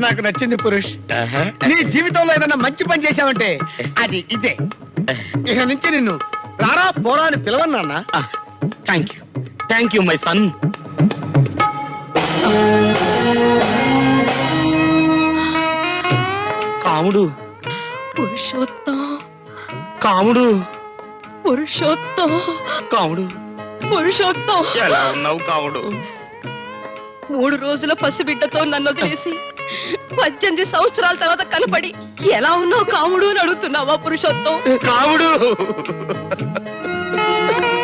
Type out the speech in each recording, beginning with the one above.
నాకు నచ్చింది పురుష్. నీ జీవితంలో ఏదైనా మంచి పని చేశావంటే అది ఇదే. ఇక నుంచి నిన్ను రారా పోరా అని పిలవను నాన్న. Thank you my son. Kamudu Purushottam, Kamudu Purushottam, Kamudu Purushottam. ఎలా ఉన్నావు కాముడు? 3 రోజుల పసిబిడ్డతో నన్ను వదిలేసి 18 సంవత్సరాల తర్వాత కనపడి ఎలా ఉన్నావు కాముడు అని అడుగుతున్నావా పురుషోత్తం? కాముడు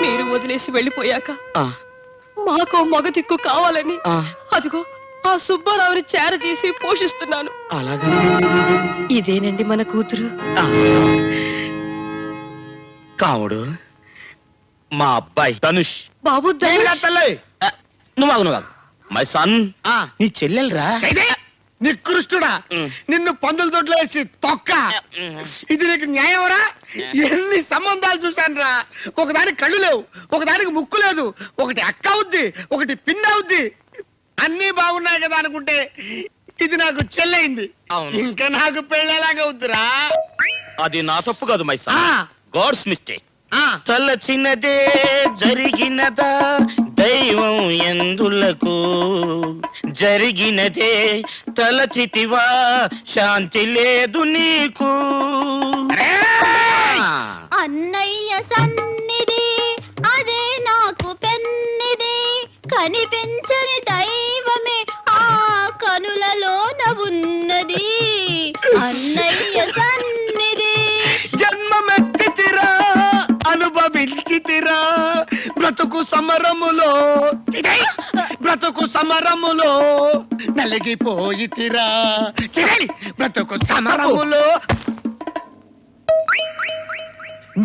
మీరు వదిలేసి వెళ్ళిపోయాక మాకో మగ దిక్కు కావాలని అదిగో ఆ సుబ్బారావుని చేరదీసి పోషిస్తున్నాను. అలాగా? ఇదేనండి మన కూతురు. కాముడు మా అబ్బాయి ధనుష్. బాబు తల్లి నువ్వు మై సన్. నీ చెల్లెలరా? నికృష్టుడా, నిన్ను పందుల దొడ్లో వేసి తొక్క. ఇది నీకు న్యాయమరా? ఎన్ని సంబంధాలు చూశాను రా. ఒకదానికి కళ్ళు లేవు, ఒకదానికి ముక్కు లేదు, ఒకటి అక్క అవుద్ది, ఒకటి పిన్న అవుద్ది. అన్ని బాగున్నాయి కదా అనుకుంటే ఇది నాకు చెల్లయింది. ఇంకా నాకు పెళ్ళేలాగా అవుతురా. అది నా తప్పు కాదు మై సన్, గాడ్స్ మిస్టేక్. తల చిన్నదే జరిగినదా దైవం ఎందులకు, జరిగినదే తలచితివా శాంతి లేదు నీకు. అన్నయ్య సన్నిధి అదే నాకు పెన్నిది, కనిపించని దైవమే ఆ కనులలోన ఉన్నది. అన్నయ్య సన్నిధి జన్మమెత్తితిరా, అనుభవించితిరా, బ్రతుకు సమరములో బ్రతుకు సమరములో నలిగిపోయితిరా, బ్రతుకు సమరములో.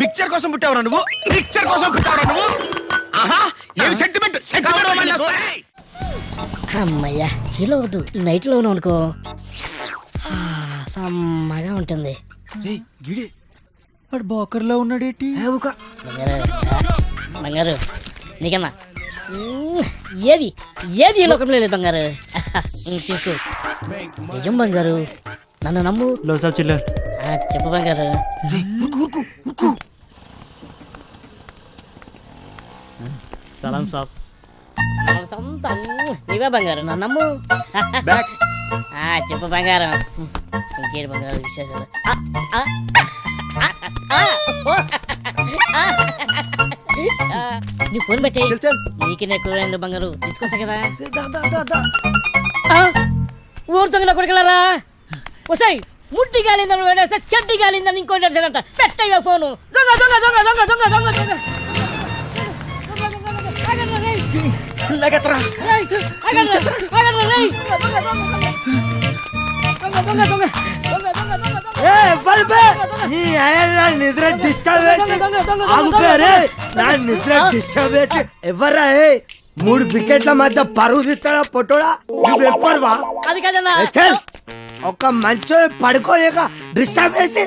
మిక్చర్ కోసం పుట్టావురా నువ్వు, మిక్చర్ కోసం పుట్టావురా నువ్వు. ఆహా, ఏమి సెంటిమెంట్ అమ్మయ్యా, చీలో వద్దు, నైట్ లోను అనుకో సమ్మగా ఉంటుంది. వాడు బోకర్లో ఉన్నాడేటి? బంగారు నీకన్నా ఏది ఏది ఈ లోకంలో లేదు బంగారు. తీసుకో, నిజం బంగారు, నన్ను నమ్ము. చెప్పు బంగారు. సలాం సాబ్. సొంతం నీవే బంగారు, నన్ను నమ్ము. చెప్పు బంగారం, ఇంకేడు బంగారు విశేషాలు. నీ ఫోన్ పెట్టి నీకు నేను బంగారు తీసుకొస్తా కదా. ఊరు దొంగల కొడుకులారా, వస్తాయి ముట్టి గాలిందని వేడేస్తే చెడ్డి గాలిందని ఇంకోటి అంట. పెట్టయ్యా ఫోను. దొంగ దొంగ దొంగ దొంగ దొంగ దొంగ దొంగ నిద్ర డిస్టర్బ్ చేసి ఎవర్రా? 3 వికెట్ల మధ్య పరుగు తీస్తారా పొట్టోడా? నువ్వెప్పరువా? ఒక మంచి పడుకోలేక డిస్టర్బ్ చేసి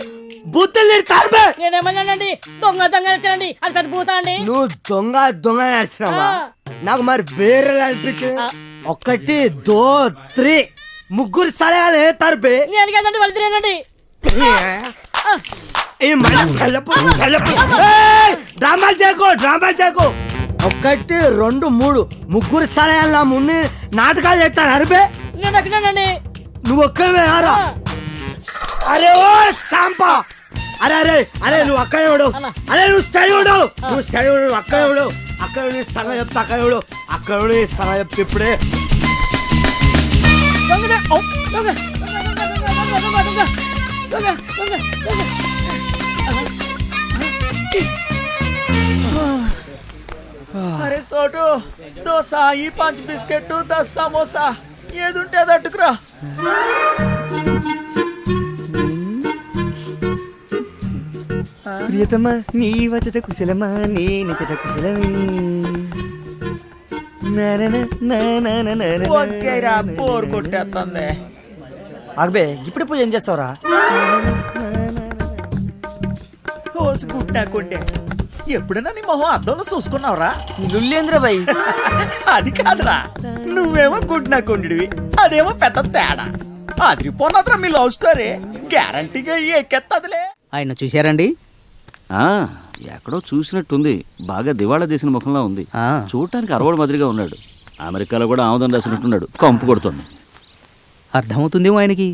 బూతులు తిడతారు. నేనేమన్నానండి? దొంగ దొంగ నచ్చండి, అది పెద్ద భూత అండి. నువ్వు దొంగ దొంగ నడిచినావా? నాకు మరి వేరే అనిపించింది. 1 2 3 ముగ్గురు సలహాలు వేస్తారు బే. నేను కదండి వాళ్ళు తినేనండి. డ్రామాలు చేయకు, డ్రామాలు చేయకు. 1 2 3 ముగ్గురు సలహాల ముందు నాటకాలు చేస్తారు అరిబే. నేను ఎక్కడానండి. నువ్వు ఒక్కవే రా. అరే ఓ సాంపా, అరే అరే అరే నువ్వు అక్కడే ఉండవు. అరే నువ్వు స్టడీ ఉండవు, నువ్వు స్టడీ ఉండవు, అక్కడే ఉండవు. అక్కడ సగం చెప్తా, అక్కడ ఉండవు, అక్కడ సగం చెప్తే ఇప్పుడే. అరే సోటు, దోశ, ఈ 5 బిస్కెట్, 10 సమోసా, ఏదుంటే అది అట్టుకురా. ప్రియతమా నీ వచ్చట కుశలమా, నీ నచ్చట కుశలమే. బోర్ కొట్టేస్తుంది. అగ్బే ఇప్పుడు పూజ ఏం చేస్తావురా? హోసు కుట్టాకుండే. ఎప్పుడైనా నీ మొహం అద్దంలో చూసుకున్నావురా? లుల్లేంద్ర బాయ్. అది కాదురా, నువ్వేమో గుడ్నాకుండివి, అదేమో పెద్ద తేడా. అదిరిపోన్నదిరా మీ లవ్ స్టోరీ. గ్యారంటీగా ఎక్కెత్తదిలే. ఆయన చూశారండి? ఎక్కడో చూసినట్టుంది. బాగా దివాళా తీసిన ముఖంలో ఉంది. చూడటానికి అరవడు మాదిరిగా ఉన్నాడు. అమెరికాలో కూడా ఆముదం రాసినట్టున్నాడు. కంపు కొడుతుంది. అర్థమవుతుందేమో ఆయనకి.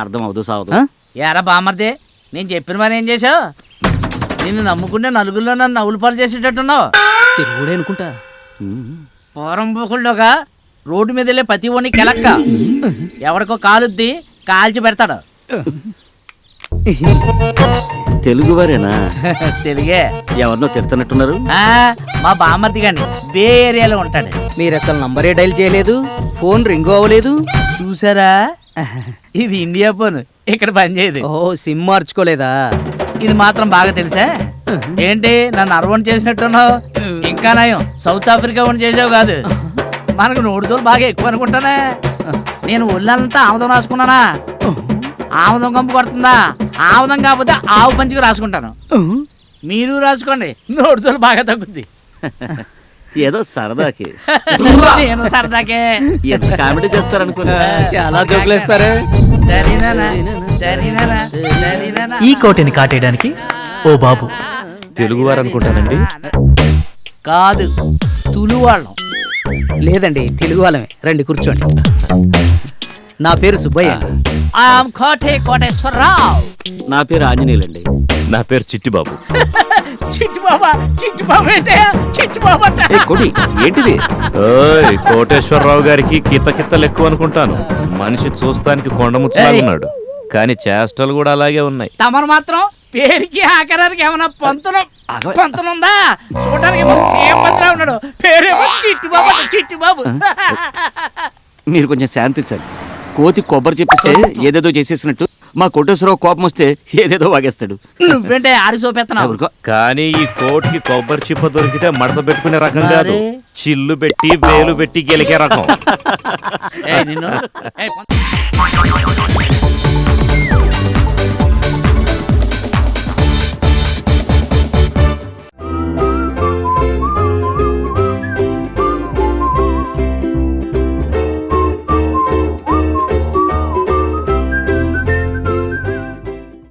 అర్థం అవుతూ సావదు. ఎరా బామర్దే, నేను చెప్పిన పని ఏం చేసావు? నిన్ను నమ్ముకుంటే నలుగురిలో నన్ను నవ్వులు పాలు చేసేటట్టున్నావు. తెలుగుడే అనుకుంటా. పోరంబోకుల్లోగా రోడ్డు మీద వెళ్ళే ప్రతి ఒని కెలక్క ఎవడికో కాలుద్ది కాల్చి పెడతాడు. తెలుగువారేనా? తెలుగే. ఎవరినో తిడుతున్నట్టున్నారు. మా బామర్ది గాని బే ఏరియాలో ఉంటాడు. మీరు అసలు నంబరే డైల్ చేయలేదు, ఫోన్ రింగ్ అవ్వలేదు. చూసారా, ఇది ఇండియా ఫోన్, ఇక్కడ పనిచేయదు. ఓ సిమ్ మార్చుకోలేదా? ఇది మాత్రం బాగా తెలుసా? ఏంటి నన్ను అరవణ్ చేసినట్టున్నావు? ఇంకా నయం సౌత్ ఆఫ్రికా వన్ చేసావు కాదు. మనకు నోటితోలు బాగా ఎక్కువ అనుకుంటానే. నేను ఒళ్ళంతా ఆముదం రాసుకున్నానా? ఆముదం కంపు కొడుతుందా? ఆముదం కాకపోతే ఆవు పంచికి రాసుకుంటాను. మీరు రాసుకోండి, నోటితోలు బాగా తగ్గుద్ది. ఏదో సరదాకి. నేను సరదాకే. ఎంత కామెడీ చేస్తారనుకున్నా. చాలా జోకులేస్తారే. ఈ కోటిని కాటేయడానికి ఓ బాబు తెలుగువారు అనుకుంటానండి. కాదు, తులువాళ్ళం. లేదండి, తెలుగు వాళ్ళమే. రండి కూర్చోండి. నా పేరు సుబ్బయ్య. కోటేశ్వరరావు. నా పేరు ఆంజనేయులండి. నా పేరు చిట్టిబాబు. చిట్టి బాబా, చిట్టి బాబు ఏంటే? చిట్టి బాబు అంట. కోటి ఏంటిది? ఓయ్, కోటేశ్వరరావు గారికి కిత్తలు ఎక్కువ అనుకుంటాను. మనిషి చూస్తానికి కొండముచ్చాలన్నాడు, కానీ చేష్టలు కూడా అలాగే ఉన్నాయి. తమరు మాత్రం పేరుకి ఆకారానికి ఏమన్నా పొంతనుందా? చూడడానికి సేమ్ మంత్రా ఉన్నాడు. పేరేమో చిట్టి బాబు అంట, చిట్టి బాబు. మీరు కొంచెం శాంతించాలి. కోతి కొబ్బరి చెప్పిస్తే ఏదేదో చేసేసినట్టు మా కోటేశ్వరరావు కోపం వస్తే ఏదేదో వాగేస్తాడు. నువ్వేంటే ఆరి చూపెత్తనావు? కానీ ఈ కోటికి కొబ్బరి చిప్ప దొరికితే మడత పెట్టుకునే రకం కాదు, చిల్లు పెట్టి వేలు పెట్టి గెలికే రకం. నిన్ను